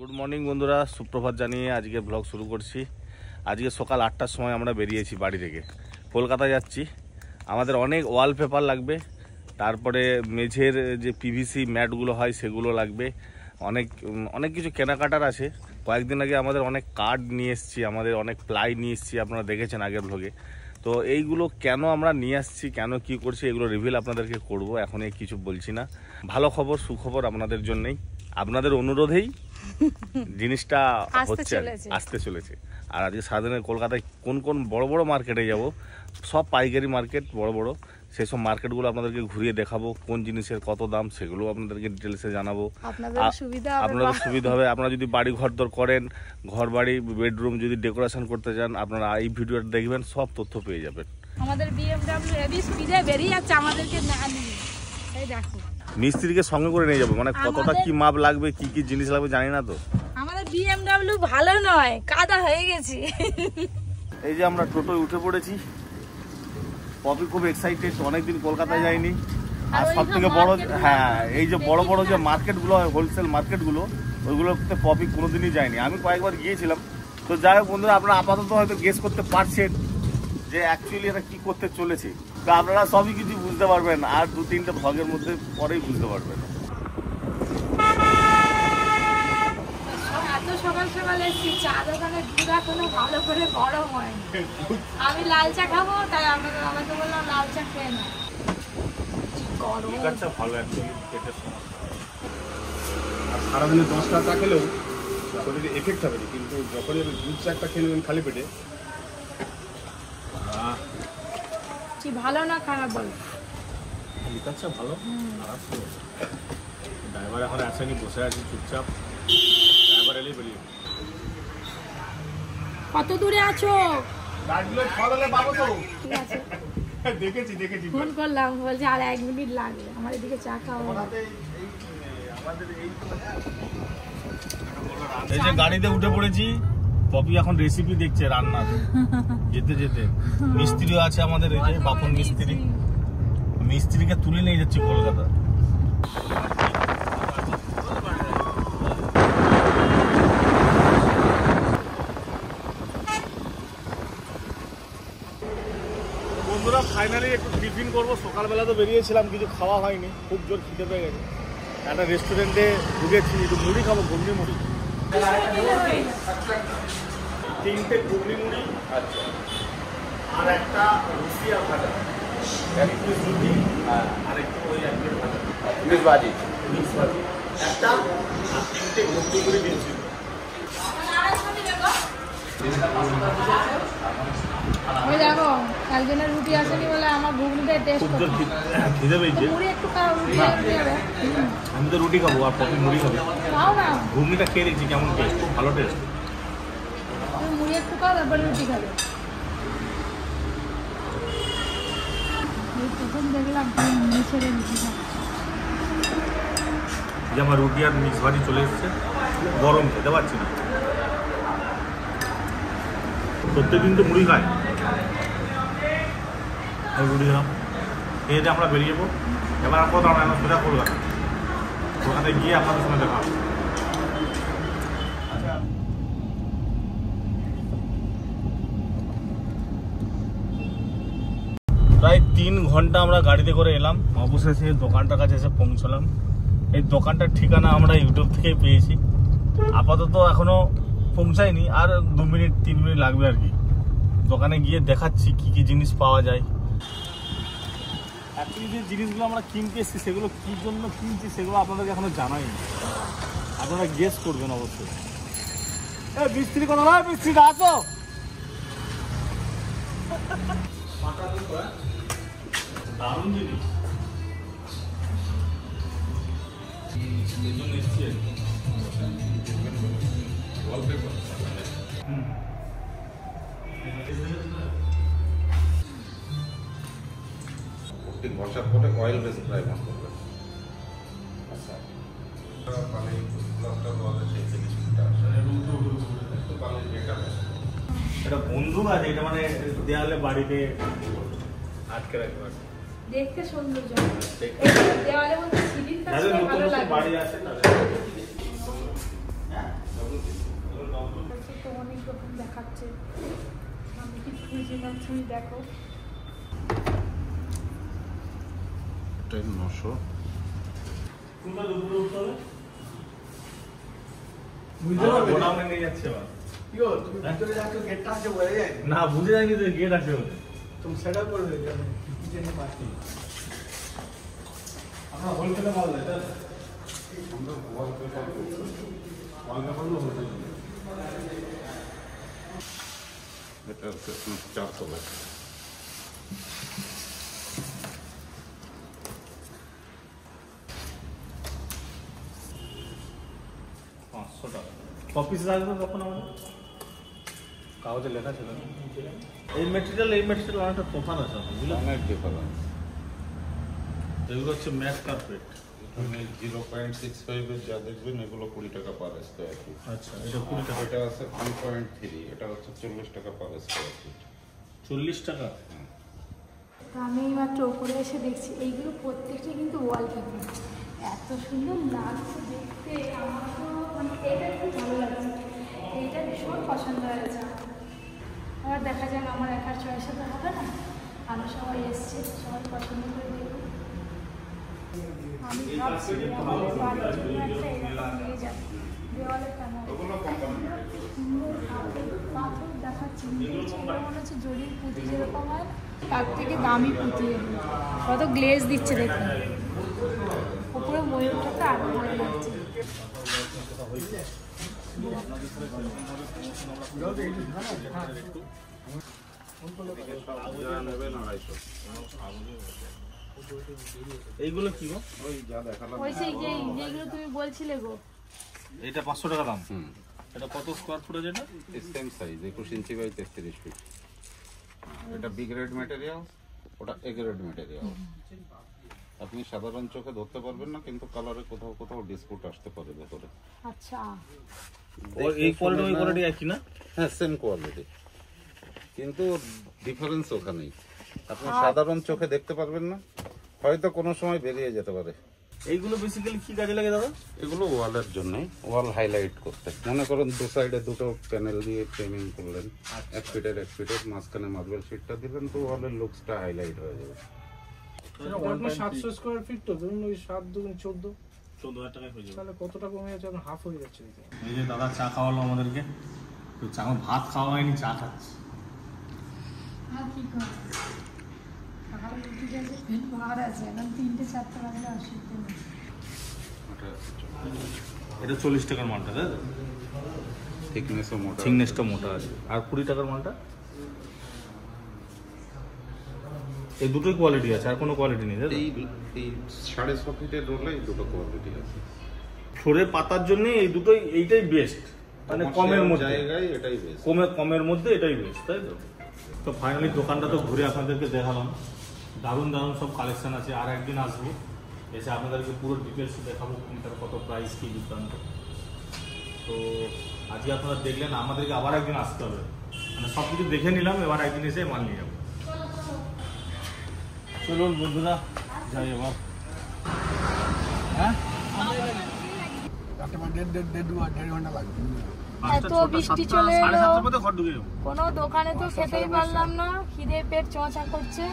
Good morning বন্ধুরা, সুপ্রভাত জানিয়ে আজকে ব্লগ শুরু করছি। আজকে সকাল 8টার সময় আমরা বেরিয়েছি বাড়ি থেকে, কলকাতা যাচ্ছি। আমাদের অনেক ওয়ালপেপার লাগবে, তারপরে মেঝের যে পিভিসি ম্যাটগুলো হয় সেগুলো লাগবে, অনেক কিছু কেনাকাটার আছে। কয়েকদিন আগে আমাদের অনেক কার্ড নিয়ে এসেছি, আমাদের অনেক প্লাই নিয়ে এসেছি, আপনারা দেখেছেন আগের ব্লগে। তো এইগুলো কেন আমরা নিয়ে আসছি, কেন কি করছি, এগুলো রিভিল আপনাদেরকে করব। এখন কিছু বলছি না, ভালো খবর সুখবর আপনাদের জন্যই, আপনাদের অনুরোধেই জিনিসটা হচ্ছে, আসতে চলেছে। আর আজকে সারাদিনে কলকাতায় কোন কোন বড় বড় মার্কেটে যাব, সব পাইকারি মার্কেট বড় বড়, সেই সব মার্কেটগুলো আপনাদেরকে ঘুরিয়ে দেখাবো। কোন জিনিসের কত দাম সেগুলো আপনাদেরকে ডিটেলসে জানাবো, আপনাদের সুবিধা হবে। আপনারা যদি বাড়ি ঘর দর করেন, ঘর বাড়ি বেডরুম যদি ডেকোরেশন করতে চান, আপনারা এই ভিডিওটা দেখবেন, সব তথ্য পেয়ে যাবেন। আমাদের BMW হেভি স্পিডে বেরিয়ে যাচ্ছে, আমাদেরকে না নিয়ে। এই দেখো, মিস্ত্রিকে সঙ্গে করে নিয়ে যাবো, মানে কতটা কি মাপ লাগবে, কি কি জিনিস লাগবে জানি না তো। আমাদের BMW ভালো নয়, কাদা হয়ে গেছে। এই যে আমরা টোটোয় উঠে পড়েছি, পপি খুব এক্সাইটেড, অনেকদিন কলকাতায় যায়নি। আর সব থেকে বড়, হ্যাঁ, এই যে বড় বড় যে মার্কেটগুলো হয়, হোলসেল মার্কেটগুলো, ওইগুলোতে পপি কোনোদিনই যায়নি। আমি কয়েকবার গিয়েছিলাম। তো যাই হোক বন্ধুরা, আপনারা আপাতত হয়তো গেস করতে পারছেন যে অ্যাকচুয়ালি এটা কি করতে চলেছে। তো আপনারা সবই কিছু বুঝতে পারবেন, আর 2-3টা ভ্লগের মধ্যে পরেই বুঝতে পারবেন। সকাল সকাল এসেছি, চা দোকানে দুধ এখনো ভালো করে গরম হয়। আমি লাল চা খাবো, তাই আমাকে বললাম লাল চা খেয়ে না। ভালো অ্যাকচুয়ালি পেটের সমস্যা, আর সারাদিনে 10টা চা খেলেও শরীরে এফেক্ট হবে, কিন্তু যখনই আপনি দুধ চাটা খেয়ে নেবেন খালি পেটে, কি ভালো না খারাপ বল? লিকার চা ভালো, খারাপ তো। ড্রাইভার এখন আসেনি, বসে আছি চুপচাপ, ড্রাইভার এলেই বেরিয়ে। কত দূরে আছো? গাড়িগুলো ফললে পাবো তো। ঠিক আছে, দেখেছি। ফোন করলাম, বলছে আর 1 মিনিট লাগবে, আমার এদিকে চা খাওয়া। এই যে গাড়িতে উঠে পড়েছি, পপি এখন রেসিপি দেখছে রান্নার। যেতে যেতে মিস্ত্রিও আছে আমাদের, এই যে বাপন মিস্ত্রিকে তুলে নিয়ে যাচ্ছি কলকাতা। বন্ধুরা ফাইনালি একটু টিফিন করবো। সকালবেলা তো বেরিয়েছিলাম, কিছু খাওয়া হয়নি, খুব জোর খিদে পেয়ে গেছে। একটা রেস্টুরেন্টে ঢুকেছি, একটু মুড়ি খাবো, ঘুগনি মুড়ি। 3টে ঘুগনি মুড়ি, আচ্ছা, আর একটা রুটি আর ভাজা, এক পিস রুটি আর একটু ওই 1 প্লেট ভাজা, মিক্স ভাজি একটা, আর 3টে ঘুগনি মুড়ি দিয়েছি। ওই দেখো, একজনের রুটি আসেনি বলে আমার ঘুগনিটা টেস্ট করতে খিদে পেয়েছে। মুড়ি একটু খাও, রুটি খেতে হবে। আমি তো রুটি খাবো, আর পপি মুড়ি খাবে। খাও না, ঘুগনিটা খেয়ে দেখছি কেমন টেস্ট, খুব ভালো টেস্ট। তুমি মুড়ি একটু খাও, তারপরে রুটি খাবে। তখন দেখলাম মুড়ি ছেড়ে রুটি খাও। যে আমার রুটি আর মিক্স ভাজি চলে এসছে, গরম খেতে পারছি না। প্রত্যেকদিন তো মুড়ি খাই, রুটি খেলাম, খেয়ে আমরা বেরিয়ে যাবো। এবার আর কোথাও না, সোজা কলকাতা। কলকাতায় গিয়ে আপনাদের সঙ্গে দেখা হবে। প্রায় 3 ঘন্টা আমরা গাড়িতে করে এলাম, অবশেষে দোকানটার কাছে এসে পৌঁছলাম। এই দোকানটার ঠিকানা আমরা ইউটিউব থেকে পেয়েছি। আপাতত এখনো পৌঁছায়নি, আর 2-3 মিনিট লাগবে আর কি। দোকানে গিয়ে দেখাচ্ছি কি কি জিনিস পাওয়া যায়। অ্যাকচুয়ালি যে জিনিসগুলো আমরা কিনতে এসেছি, সেগুলো কী জন্য কিনছি সেগুলো আপনাদেরকে এখনো জানাইনি, আপনারা গেস করবেন অবশ্যই। মিস্ত্রি কথা নয়, মিস্ত্রিটা আসো। দারুণ জিনিস, এই জন্য এসছি। বর্ষার পরে অয়েল বেস প্রায় বন্ধ করবে। আচ্ছা, মানে এটা বন্দুক আছে, এটা মানে দেয়ালে বাড়িতে আটকে রাখবে। দেখতে সুন্দর দেওয়ালে মধ্যে সিলিংটা ভালো লাগে। বাড়ি আছে অনেক রকম দেখাচ্ছে। আমি কি খুঁজি না তুমি দেখো। এটাই 900। গোডাউনে নিয়ে যাচ্ছে এবার। না বুঝে যায়নি তো গেট আছে ওদের। तुम सेटअप कर दे क्या किचन में पार्टी अपना होलसेल माल लेता है আমরা ওয়ালপেপার লো হতে এটা হচ্ছে 400 টাকা। কপিস রাখবে কখন আমাদের কাগজে লেখা ছিল না? এই মেটেরিয়াল অনেকটা তফাৎ আছে বুঝলে। অনেক ডিফারেন্স। এগুলো হচ্ছে ম্যাট কার্পেট। এখানে 0.65 এর যা দেখবেন এগুলো 20 টাকা পার স্কয়ার ফিট। আচ্ছা এটা 20 টাকা। এটা আছে 1.3, এটা হচ্ছে 40 টাকা পার স্কয়ার ফিট। 40 টাকা। তো আমি এইমাত্র ওপরে এসে দেখছি এইগুলো প্রত্যেকটা কিন্তু ওয়ালপেপার। এত সুন্দর লাগছে দেখতে, আমার তো মানে এটা খুব ভালো লাগছে, এইটা ভীষণ পছন্দ হয়েছে। আবার দেখা যাক আমার একার চয়েসে তো হবে না, আরও সবাই এসছে, সবাই পছন্দ করে দেখুন। আমি ভাবছি আমাদের বাড়ির জন্য একটা এরকম নিয়ে যাই, দেওয়ালে কেন সুন্দর পাথর দেখাচ্ছি, মনে হচ্ছে জরির পুঁতি যেরকম হয় তার থেকে দামি পুঁতি, কত গ্লেজ দিচ্ছে দেখুন। ওপরে ময়ূরটাকে আরো ভালো লাগছে। এইগুলো কি গো? ওই যা দেখালাম ওই সেই যেগুলো তুমি বলছিলে গো, এটা 500 টাকা দাম। হুম, এটা কত স্কয়ার ফুট আছে? এটা same size 21 inch by 33 feet. এটা বি গ্রেড ম্যাটেরিয়াল, ওটা এ গ্রেড ম্যাটেরিয়াল। আপনি সাধারণ চোখে ধরতে পারবেন না, কিন্তু কালারে কোথাও কোথাও ডিসপুট আসতে পারে ভেতরে। আচ্ছা এই কোয়ালিটি ওই কোয়ালিটি একই না? হ্যাঁ, সেম কোয়ালিটি, কিন্তু ডিফারেন্স ওখানেই। আপনি সাধারণ চোখে দেখতে পারবেন না, হয়তো কোনো সময় বেরিয়ে যেতে পারে। এইগুলো বেসিক্যালি কি কাজে লাগে দাদা? এগুলো ওয়ালের জন্য, ওয়াল হাইলাইট করতে। মনে করেন দু সাইডে দুটো প্যানেল দিয়ে ফ্রেমিং করলেন, 1 ফিটের 1 ফিটের, মাঝখানে মার্বেল শিটটা দিলেন, তো ওয়ালের লুকসটা হাইলাইট হয়ে যাবে। 700 স্কয়ার ফিট, তো ধরুন ওই 7 দুগুণ 14,000 টাকায় হয়ে যাবে। তাহলে কতটা কমে যাচ্ছে, এখন হাফ হয়ে যাচ্ছে। এই যে দাদা চা খাওয়ালো আমাদেরকে, তো চা ভাত খাওয়া হয়নি, চা খাচ্ছি। আর কি করবো, সকালে উঠে গেছে পেট ভার আছে, এখন 3-4 বাজলে অসুবিধা নেই। এটা 40 টাকার মালটা, তাই তো? থিকনেসও মোটা, থিকনেসটা মোটা আছে। আর 20 টাকার মালটা? এই দুটোই কোয়ালিটি আছে, আর কোনো কোয়ালিটি নেই, তাই তো? এই 6.5 ফিটের রোলে এই দুটো কোয়ালিটি আছে। ফ্লোরে পাতার জন্য এই দুটোই, এইটাই বেস্ট, মানে কমের মধ্যে জায়গায় এটাই বেস্ট। কমের মধ্যে এটাই বেস্ট, তাই তো? তো ফাইনালি দোকানটা তো ঘুরে আপনাদেরকে দেখালাম, দারুণ দারুণ সব কালেকশন আছে। আর একদিন আসবো, এসে আপনাদেরকে পুরো ডিটেলস দেখাবো কোনটার কত প্রাইস কি বৃত্তান্ত। তো আজকে আপনারা দেখলেন, আমাদেরকে আবার একদিন আসতে হবে, মানে সব কিছু দেখে নিলাম, এবার একদিন এসে মাল নিয়ে যাবো। চলুন বন্ধুরা যাই এবার। হ্যাঁ, এত বৃষ্টি চলে এলো, কোনো দোকানে তো খেতেই পারলাম না, খিদে পেট চোঁচা করছে,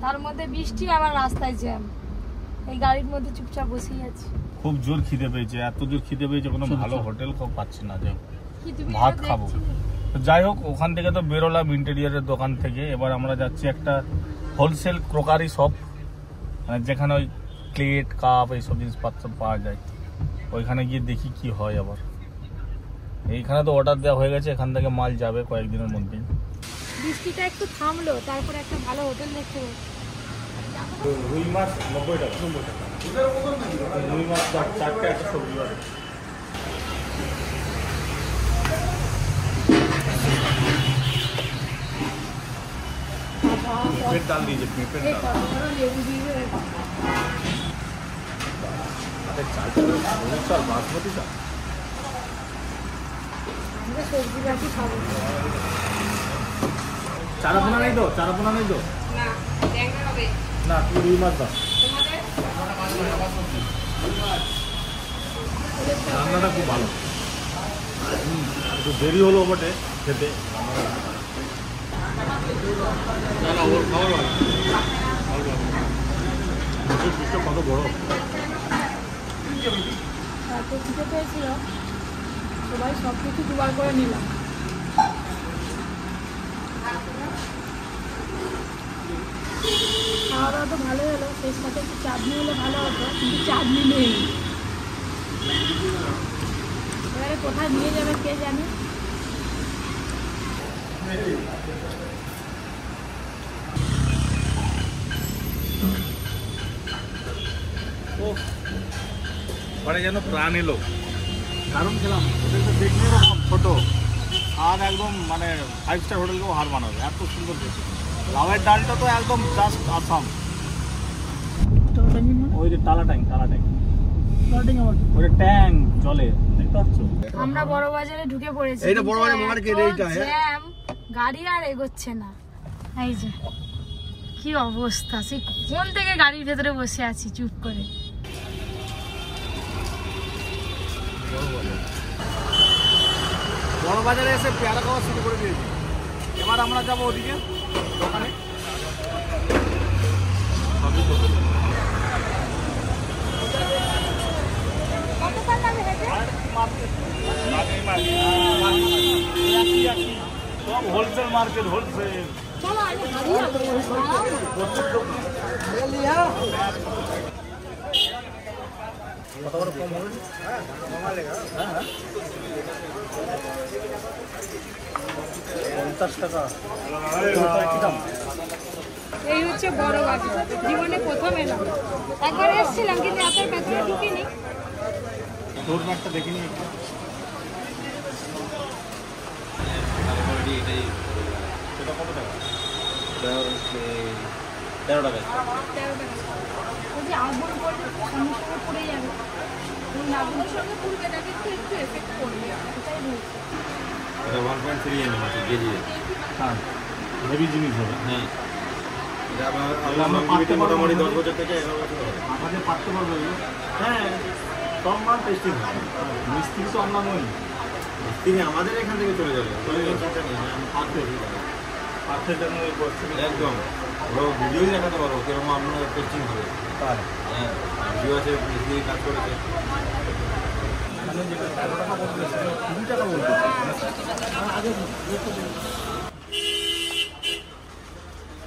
তার মধ্যে বৃষ্টি, আবার রাস্তায় জ্যাম, এই গাড়ির মধ্যে চুপচাপ বসেই আছি। খুব জোর খিদে পেয়েছে, এত জোর খিদে পেয়েছে, কোনো ভালো হোটেল খুব পাচ্ছি না যে কি তুমি ভাত এটা খাবো। দেখছিলে? তো যাই হোক, ওখান থেকে তো বেরোলাম ইন্টেরিয়ারের দোকান থেকে, এবার আমরা যাচ্ছি একটা হোলসেল ক্রোকারি শপ, মানে যেখানে ওই প্লেট কাপ এইসব জিনিসপত্র পাওয়া যায়। ওইখানে গিয়ে দেখি কি হয়। আবার এইখানে তো অর্ডার দেওয়া হয়ে গেছে, এখান থেকে মাল যাবে কয়েকদিনের মধ্যেই। বৃষ্টিটা একটু থামলো, তারপরে একটা ভালো হোটেল দেখতে হবে। রুই মাছ 90 টাকা। রুই মাছ 4টে, একটা সবজি আছে। পেঁপের ডাল দিয়েছে, পেঁপের এই ডাল। কত বড় লেবু দিয়ে চাল বাসমতি চাল। আমরা সবজি বাকি খাবো চারাপোনা নেই তো? চারাপোনা নেই তো? না, তুই রুই মাছ দাও। রান্নাটা খুব ভালো, একটু দেরি হলো বটে, খেতে না না ওর খাবার ভালো পিসটা কত বড় তারপর খিদে পেয়েছিল, সবাই সব কিছু জোগাড় করে নিলাম। খাওয়া দাওয়া তো ভালো হলো, শেষ সাথে একটু চাটনি হলে ভালো হতো, কিন্তু চাটনি নেই। এবারে কোথায় নিয়ে যাবে কে জানে। ও মানে যেন প্রাণ এলো, দারুণ খেলাম। হোটেলটা দেখলে এরকম ছোট আর একদম মানে 5 স্টার হোটেলকেও হার মানাবে, এত সুন্দর খেয়েছে। লাউয়ের ডালটা তো একদম জাস্ট আসাম। ওই যে টালা ট্যাঙ্ক ওই ট্যাঙ্ক জলে দেখতে পাচ্ছ। আমরা বড় বাজারে ঢুকে পড়েছি, এইটা বড় বাজার মার্কেট, এইটা জ্যাম, গাড়ি আর এগোচ্ছে না। এই যে কি অবস্থা, সেই কোন থেকে গাড়ির ভেতরে বসে আছি চুপ করে। বড় বাজারে এসে পেয়ারা খাওয়া শুরু করে দিয়েছি। এবার আমরা যাবো ওদিকে দোকানে। সব হোলসেল মার্কেট, হোলসেল। কত বড় কম হবে? হ্যাঁ 50 টাকা। এই হচ্ছে বড় বাজার, জীবনে প্রথম এলাম। একবার এসেছিলাম কিন্তু এত ভেতরে ঢুকিনি। দৌড়মাঠটা দেখিনি। সেটা কত টাকা? 13 টাকা। যদি আগুন পড়লে সঙ্গে সঙ্গে পড়ে যাবে, আগুনের সঙ্গে পুড়বে না, কিন্তু একটু এফেক্ট করবে, এটাই বলছি। এটা 1.3 mm আছে কেজি। হ্যাঁ হেভি জিনিস হবে। হ্যাঁ এটা আমরা মোটামুটি 10 বছর থেকে 11 বছর হবে। আমাদের পারতে পারবো এগুলো। হ্যাঁ সব মাল টেস্টিং হয়, মিস্ত্রি তো আমরা নই। তিনি আমাদের এখান থেকে চলে যাবে, একদম ওরা ভিডিওই দেখাতে পারবো কিরকম আপনার টেস্টিং হবে। হ্যাঁ ভিডিও আছে, মিস্ত্রি কাজ করেছে।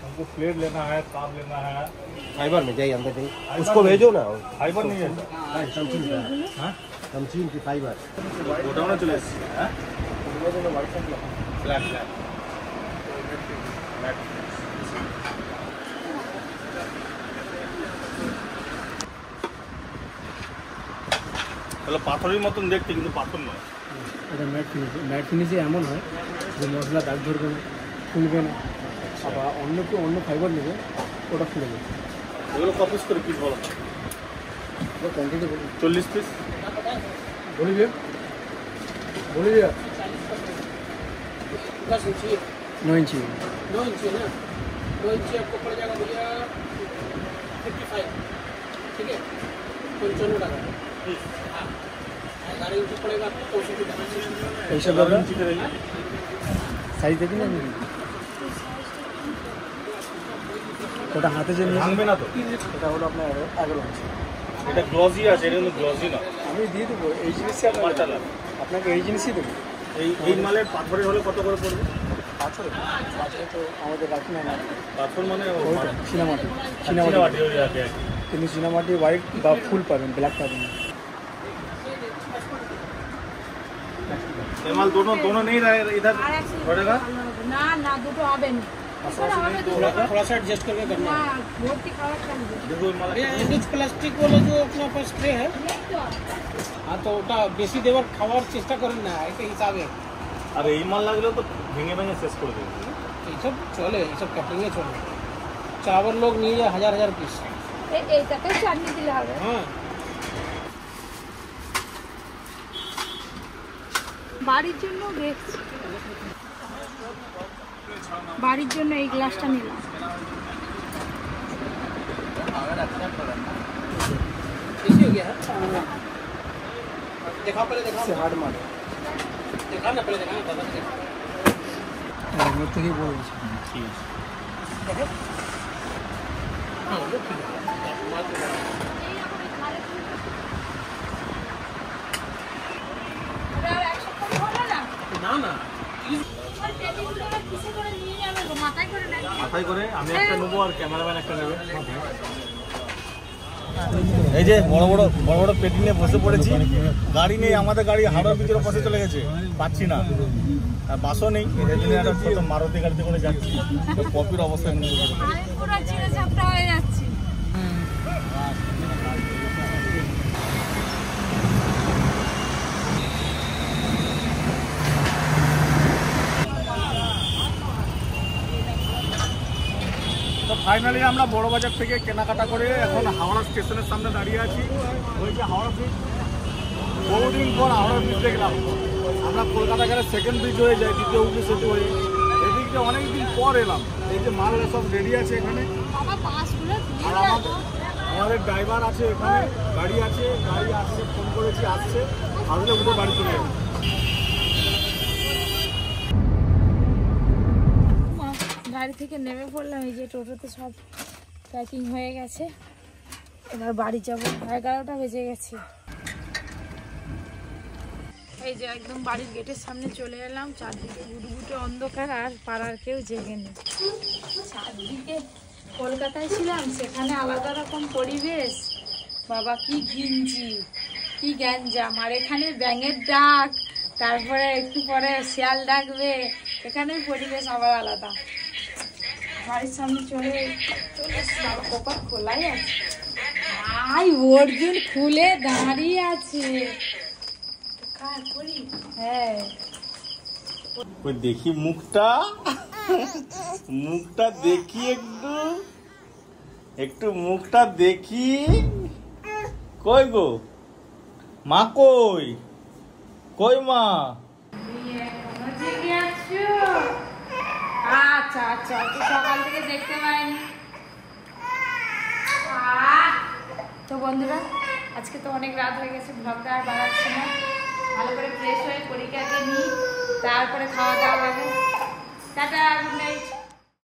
हमको प्लेट लेना है, काप लेना है। फाइबर में जाइए अंदर जाइए, उसको भेजो ना। फाइबर नहीं है नमकीन की फाइबर। গোডাউনে চলে এসেছি। হ্যাঁ ফ্ল্যাট তাহলে পাথরের মতন দেখতে, কিন্তু পাথর নয়। এটা ম্যাট ফিনিশে এমন হয় যে মশলা দাগ ধরবে না, ফুলবে না। আবার অন্য ফাইবার নেবে, ওটা ফুলে যাবে। এগুলো কত পিস করে পিস বলো? Quantity 40 piece. बोलिए 9 इंची है ना। 9 इंची आपको पड़ जाएगा भैया 55, ठीक है, 55 টাকা। हाँ 11 इंची पड़ेगा आपको 64 টাকা। ऐसा बड़ा इंची करेंगे, साइज देखिए ना। ওটা হাতে যে ভাঙবে না তো? এটা হলো আপনার 11 ইঞ্চি। এটা গ্লসি আছে, এটা কিন্তু গ্লসি না। আমি দিয়ে দেবো এই জিনিসই আপনাকে এই জিনিসই দেবো। এই মালের পাথরের হলে কত করে পড়বে? পাথর তো আমাদের রাখি না। পাথর মানে চীনামাটি ওই আর কি। কিন্তু চীনামাটি হোয়াইট বা ফুল পাবেন, ব্ল্যাক পাবেন না। ये माल दोनों नहीं रहे इधर पड़ेगा না না, দুটো হবে না। थोड़ा सा एडजस्ट करके करना না है। ভর্তি খাওয়ার চালু। देखो ये माल एंडिज प्लास्टिक वाला जो अपना पास ट्रे है, हाँ तो ওটা বেশি দেওয়ার খাওয়ার চেষ্টা করেন না একটা হিসাবে। আর এই মাল লাগলেও তো ভেঙে ভেঙে শেষ করে দেবে। এইসব চলে, এইসব কাটিংয়ে চলে। চাওয়ার লোক নিয়ে যায় হাজার পিস। এইটাতেও চাটনি দিলে হবে। হ্যাঁ বাড়ির জন্য দেখছি, বাড়ির জন্য এই গ্লাসটা নিলাম। कैसे हो गया है? दिखाओ पहले, दिखाओ से हार्ड मार, दिखा ना पहले, दिखा ना। ওর থেকেই বলে দিচ্ছি। ঠিক আছে। হ্যাঁ ওটা ঠিক আছে। ওটা আর 1 সপ্তাহ হলো না? না না ওই পেটিগুলো ওরা কিসে করে নিয়ে যাবে গো? মাথায় করে নাকি? মাথায় করে আমি একটা নেবো আর ক্যামেরাম্যান একটা নেবে। এই যে বড় বড় পেটি নিয়ে বসে পড়েছি। গাড়ি নেই, আমাদের গাড়ি হাওড়া ব্রিজের পাশে চলে গেছে, পাচ্ছি না। আর বাসও নেই, এই জন্য একটা ছোট মারুতি গাড়িতে করে যাচ্ছি। তো কপির অবস্থা আমি পুরো চিড়ে ঝাপটা হয়ে যাচ্ছি। তো ফাইনালি আমরা বড় বাজার থেকে কেনাকাটা করে এখন হাওড়া স্টেশনের সামনে দাঁড়িয়ে আছি। ওই যে হাওড়া ব্রিজ, বহুদিন পর হাওড়া ব্রিজ দেখলাম। আমরা কলকাতা গেলে সেকেন্ড ব্রিজ হয়ে যায়, দ্বিতীয় ব্রিজ সেতু হয়ে। এদিক দিয়ে অনেকদিন পর এলাম। এই যে মাল সব রেডি আছে এখানে, বাবা বাসগুলো আর আমাদের ড্রাইভার আছে এখানে, গাড়ি আছে, গাড়ি আসছে, ফোন করেছি আসছে, আসলে উঠে বাড়ি চলে যাবে। গাড়ি থেকে নেমে পড়লাম। এই যে টোটোতে সব প্যাকিং হয়ে গেছে, এবার বাড়ি যাবো। 11টা বেজে গেছে। এই যে একদম বাড়ির গেটের সামনে চলে এলাম। চারদিকে গুটগুটে অন্ধকার, আর পাড়ার কেউ জেগে নেই। চারদিকে কলকাতায় ছিলাম, সেখানে আলাদা রকম পরিবেশ। বাবা কি ঘিঞ্জি, কি গ্যাঞ্জাম। আর এখানে ব্যাঙের ডাক, তারপরে একটু পরে শিয়াল ডাকবে। এখানে পরিবেশ আবার আলাদা। বাড়ির সামনে চলে কপাল খোলাই আছে, আই অর্জুন খুলে দাঁড়িয়ে আছে। হ্যাঁ ওই দেখি মুখটা, মুখটা দেখি, একটু মুখটা দেখি। কই গো মা, কই কই মা? জেগে আছো? আচ্ছা আচ্ছা, তো সকাল থেকে দেখতে পাইনি। তো বন্ধুরা, আজকে তো অনেক রাত হয়ে গেছে, ব্লগটা আর বাড়াচ্ছি না। ভালো করে ফ্রেশ হয়ে পরীক্ষাকে নিই, তারপরে খাওয়া দাওয়া হবে। Tata, good night.